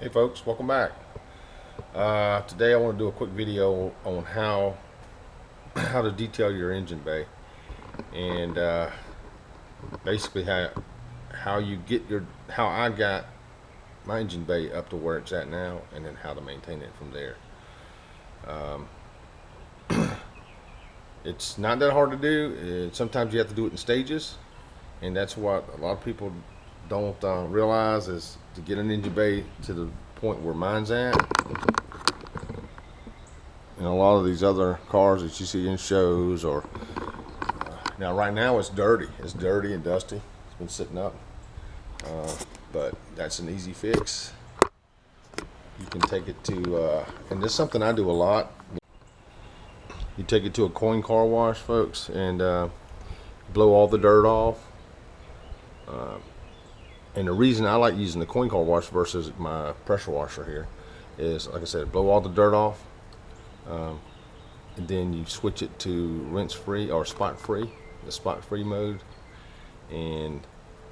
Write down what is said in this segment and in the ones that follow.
Hey folks, welcome back. Today I want to do a quick video on how to detail your engine bay, and basically how you get your how I got my engine bay up to where it's at now, and then how to maintain it from there. It's not that hard to do. Sometimes you have to do it in stages, and that's what a lot of people don't realize is to get an engine bay to the point where mine's at. And a lot of these other cars that you see in shows, or now right now it's dirty and dusty, it's been sitting up, but that's an easy fix. You can take it to and this is something I do a lot. You take it to a coin car wash, folks, and blow all the dirt off. And the reason I like using the coin car wash versus my pressure washer here is, like I said, blow all the dirt off, and then you switch it to rinse free or spot free, the spot free mode, and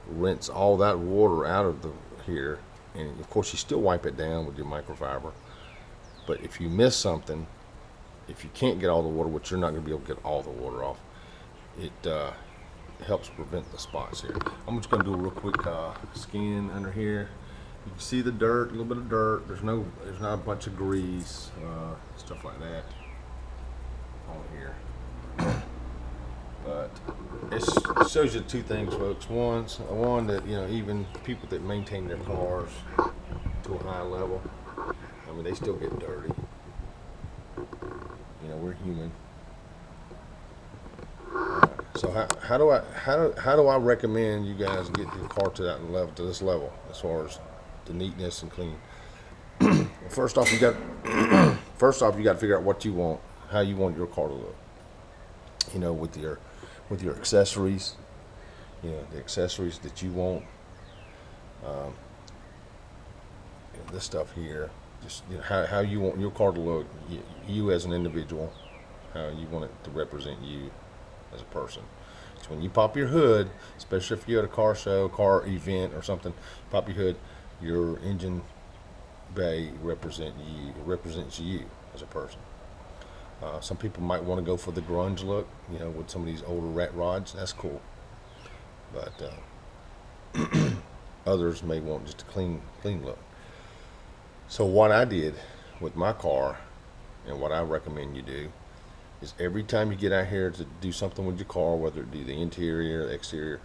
rinse all that water out of the here. And of course you still wipe it down with your microfiber, but if you miss something, if you can't get all the water, which you're not going to be able to get all the water off, it helps prevent the spots here. I'm just going to do a real quick scan under here. You can see the dirt, a little bit of dirt. There's not a bunch of grease, stuff like that on here. But it shows you two things, folks. One that, you know, even people that maintain their cars to a high level, I mean, they still get dirty. You know, we're human. So how do I recommend you guys get your car to that level, to this level, as far as the neatness and clean? First off, you got to figure out what you want, how you want your car to look. You know, with your accessories, you know, the accessories that you want. You know, this stuff here, just, you know, how you want your car to look. You as an individual, how you want it to represent you as a person. So when you pop your hood, especially if you're at a car show, car event or something, pop your hood, your engine bay represents you as a person. Some people might want to go for the grunge look, you know, with some of these older rat rods. That's cool, but others may want just a clean look. So what I did with my car, and what I recommend you do, is every time you get out here to do something with your car, whether it be the interior, the exterior,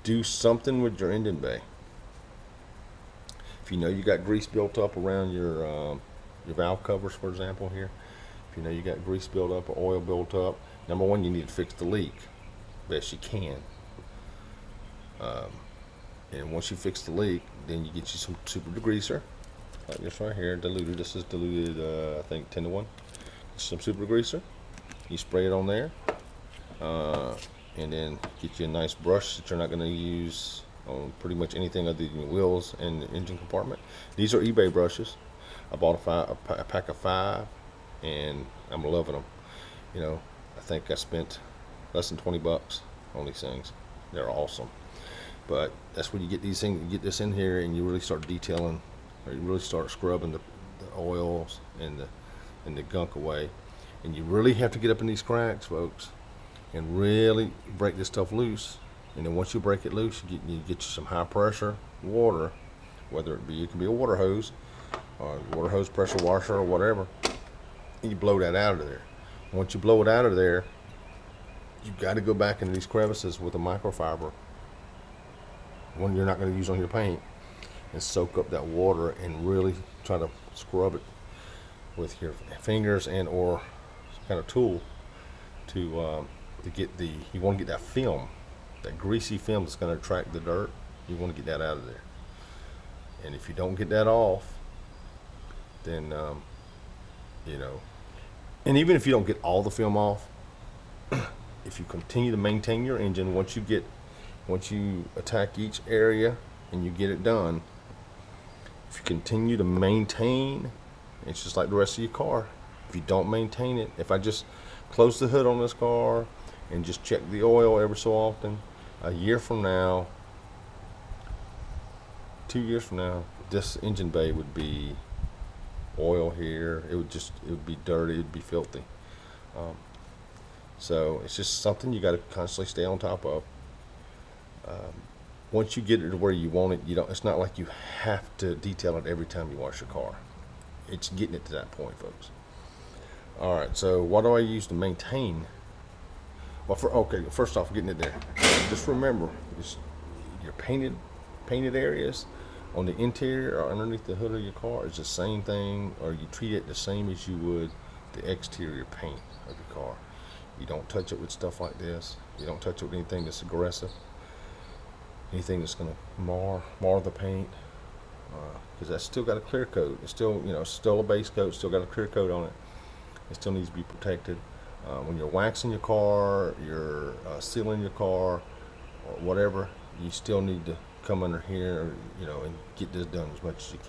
do something with your engine bay. If you know you got grease built up around your valve covers, for example, here, if you know you got grease built up or oil built up, number one, you need to fix the leak best you can. And once you fix the leak, then you get you some super degreaser, like this right here, diluted. This is diluted, I think 10 to 1. Some super degreaser. You spray it on there, and then get you a nice brush that you're not going to use on pretty much anything other than your wheels and the engine compartment. These are eBay brushes. I bought a pack of 5, and I'm loving them. You know, I think I spent less than 20 bucks on these things. They're awesome. But that's when you get these things, you get this in here, and you really start detailing, or you really start scrubbing the oils and the gunk away. And you really have to get up in these cracks, folks, and really break this stuff loose. And then once you break it loose, you get you some high pressure water, whether it can be a water hose, or water hose pressure washer, or whatever. And you blow that out of there. Once you blow it out of there, you got to go back into these crevices with a microfiber, one you're not going to use on your paint, and soak up that water and really try to scrub it with your fingers and or kind of tool to get you want to get that film, that greasy film that's going to attract the dirt. You want to get that out of there. And if you don't get that off, then you know, and even if you don't get all the film off, if you continue to maintain your engine, once you attack each area and you get it done, if you continue to maintain, it's just like the rest of your car. If you don't maintain it, if I just close the hood on this car and just check the oil every so often, a year from now, 2 years from now, this engine bay would be oil here. It would be dirty. It'd be filthy. So it's just something you got to constantly stay on top of. Once you get it to where you want it, it's not like you have to detail it every time you wash your car. It's getting it to that point, folks. All right, so what do I use to maintain? Well, first off, getting it there. Just remember, your painted areas on the interior or underneath the hood of your car is the same thing, or you treat it the same as you would the exterior paint of your car. You don't touch it with stuff like this. You don't touch it with anything that's aggressive, anything that's going to mar the paint, because that's still got a clear coat. It's still, still a base coat, still got a clear coat on it. It still needs to be protected. When you're waxing your car, you're sealing your car, or whatever, you still need to come under here, and get this done as much as you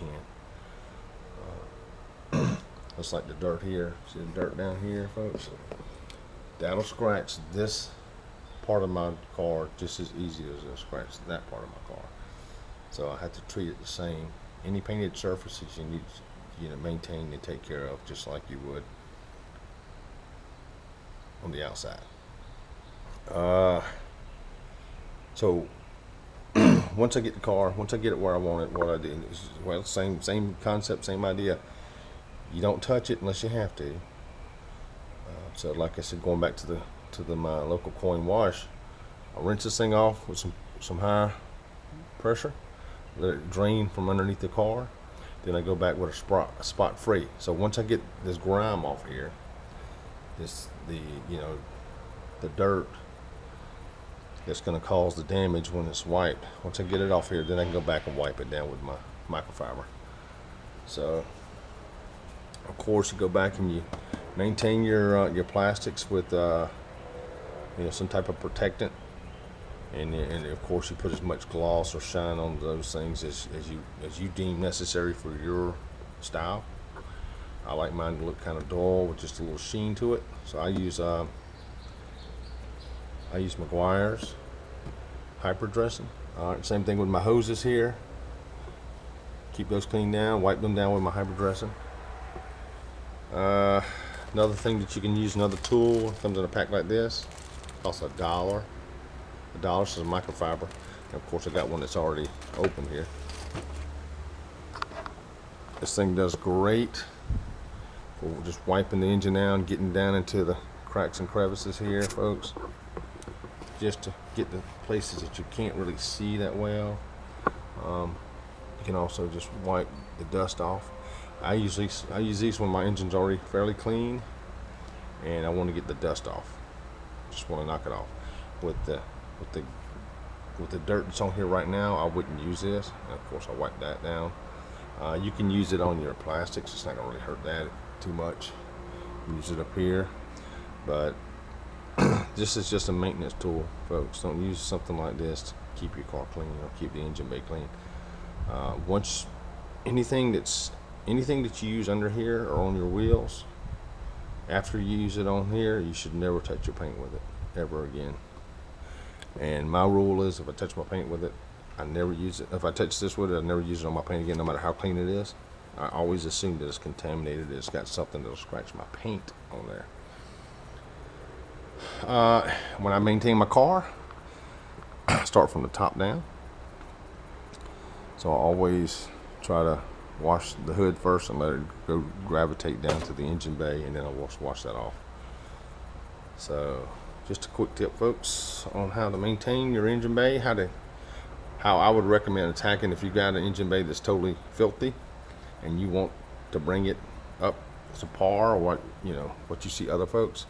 can. Looks like the dirt here. See the dirt down here, folks? That'll scratch this part of my car just as easy as it'll scratch that part of my car. So I have to treat it the same. Any painted surfaces you need to maintain and take care of just like you would on the outside. So once I get the car, once I get it where I want it, what I do is, well, same concept, same idea. You don't touch it unless you have to. So like I said, going back to my local coin wash, I rinse this thing off with some high pressure, let it drain from underneath the car. Then I go back with a spot free. So once I get this grime off here, the dirt that's going to cause the damage when it's wiped. Once I get it off here, then I can go back and wipe it down with my microfiber. So, of course, you go back and you maintain your plastics with some type of protectant, and of course you put as much gloss or shine on those things as you deem necessary for your style. I like mine to look kind of dull with just a little sheen to it, so I use Meguiar's hyper dressing. All right, same thing with my hoses here. Keep those clean down, wipe them down with my hyper dressing. Another thing that you can use, another tool, comes in a pack like this, costs $1. $1 is a microfiber, and of course I got one that's already open here. This thing does great for just wiping the engine out, getting down into the cracks and crevices here, folks, just to get the places that you can't really see that well. You can also just wipe the dust off. I use these when my engine's already fairly clean and I want to get the dust off. Just want to knock it off. With the dirt that's on here right now, I wouldn't use this. And of course I wipe that down. You can use it on your plastics. It's not gonna really hurt that too much. Use it up here, but this is just a maintenance tool, folks. Don't use something like this to keep your car clean or keep the engine bay clean. Once anything that you use under here or on your wheels, after you use it on here, you should never touch your paint with it ever again. And my rule is, if I touch my paint with it, I never use it. If I touch this with it, I never use it on my paint again, no matter how clean it is. I always assume that it's contaminated, that it's got something that'll scratch my paint on there. When I maintain my car, I start from the top down. So I always try to wash the hood first and let it go gravitate down to the engine bay, and then I'll wash that off. So just a quick tip, folks, on how to maintain your engine bay, how I would recommend attacking if you've got an engine bay that's totally filthy and you want to bring it up to par, or what you see other folks.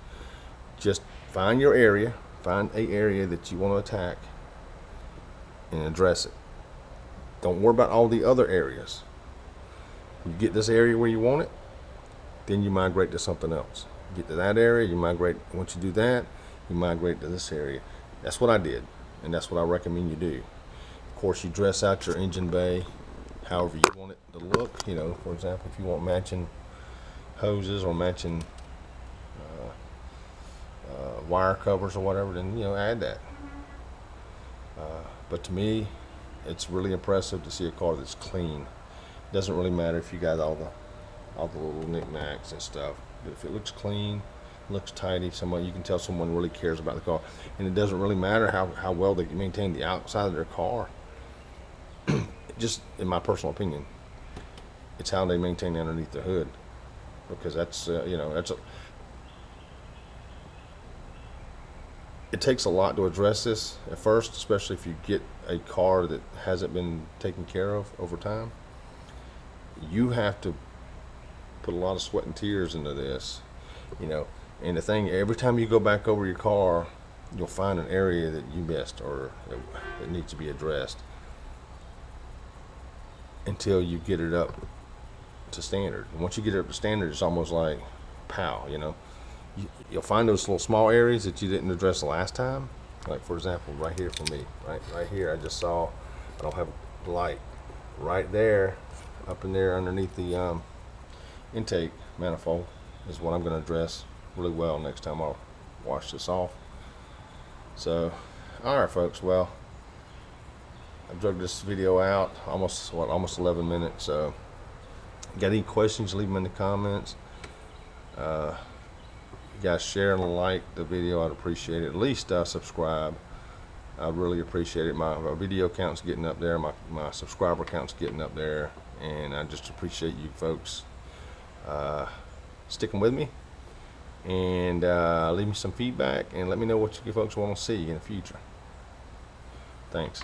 Just find your area, find a area that you want to attack and address it. Don't worry about all the other areas. You get this area where you want it, then you migrate to something else. Get to that area, you migrate. Once you do that, you migrate to this area. That's what I did, and that's what I recommend you do. Of course, you dress out your engine bay however you want it to look. For example, if you want matching hoses or matching wire covers or whatever, then add that. But to me, it's really impressive to see a car that's clean. It doesn't really matter if you got all the little knickknacks and stuff, but if it looks clean, looks tidy, someone, you can tell someone really cares about the car. And it doesn't really matter how well they maintain the outside of their car. Just in my personal opinion, it's how they maintain underneath the hood, because that's it takes a lot to address this at first, especially if you get a car that hasn't been taken care of over time. You have to put a lot of sweat and tears into this, and the thing, every time you go back over your car, you'll find an area that you missed or that needs to be addressed until you get it up to standard. And once you get it up to standard, it's almost like pow, you'll find those little small areas that you didn't address the last time. Like, for example, right here for me, right here, I just saw, I don't have a light right there, up in there underneath the intake manifold is what I'm going to address really well next time I'll wash this off. So, alright folks, well, I've dragged this video out almost 11 minutes. So, got any questions, leave them in the comments. You guys share and like the video, I'd appreciate it. At least subscribe, I'd really appreciate it. My video count's getting up there, my subscriber count's getting up there, and I just appreciate you folks sticking with me, and leave me some feedback and let me know what you folks want to see in the future. Thanks.